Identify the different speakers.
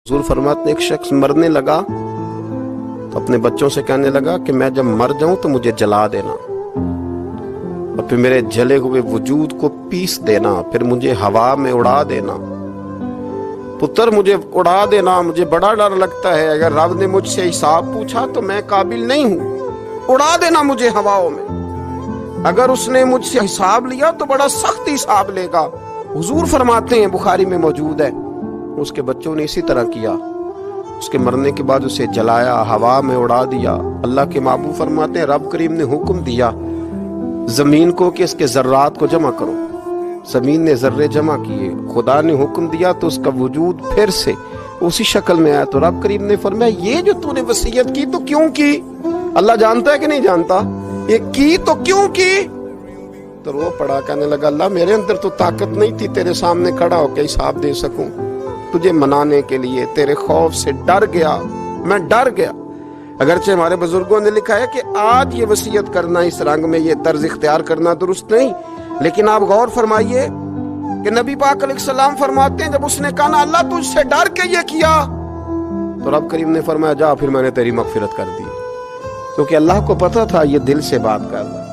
Speaker 1: हुजूर फरमाते हैं, एक शख्स मरने लगा तो अपने बच्चों से कहने लगा कि मैं जब मर जाऊं तो मुझे जला देना और फिर मेरे जले हुए वजूद को पीस देना, फिर मुझे हवा में उड़ा देना। पुत्र मुझे उड़ा देना, मुझे बड़ा डर लगता है, अगर रब ने मुझसे हिसाब पूछा तो मैं काबिल नहीं हूं। उड़ा देना मुझे हवाओं में, अगर उसने मुझसे हिसाब लिया तो बड़ा सख्त हिसाब लेगा। हुजूर फरमाते हैं, बुखारी में मौजूद है, उसके बच्चों ने इसी तरह किया। उसके मरने के बाद उसे जलाया, हवा में उड़ा दिया। अल्लाह के महबूब फरमाते हैं, रब करीम ने हुक्म दिया जमीन को कि इसके जर्रात को जमा करो। जमीन ने जर्रे जमा किए, खुदा ने हुक्म दिया तो उसका वजूद फिर से उसी शक्ल में आया। तो रब करीम ने फरमाया, ये जो तूने वसीयत की तो क्यों की? अल्लाह जानता है कि नहीं जानता? ये की तो क्यों की? तो रो पड़ा, कहने लगा, अल्लाह मेरे अंदर तो ताकत नहीं थी तेरे सामने खड़ा होकर हिसाब दे सकूं। तुझे मनाने के लिए तेरे खौफ से डर गया, मैं डर गया। अगरचे हमारे बुजुर्गों ने लिखा है कि आज ये वसीयत करना, इस रंग में ये तर्ज इख्तियार करना दुरुस्त नहीं, लेकिन आप गौर फरमाइए कि नबी पाक अलैहिस्सलाम फरमाते हैं, जब उसने कहा ना अल्लाह तुझसे डर के ये किया, तो रब करीम ने फरमाया, जा फिर मैंने तेरी मगफिरत कर दी, क्योंकि अल्लाह को पता था ये दिल से बात कर रहा है।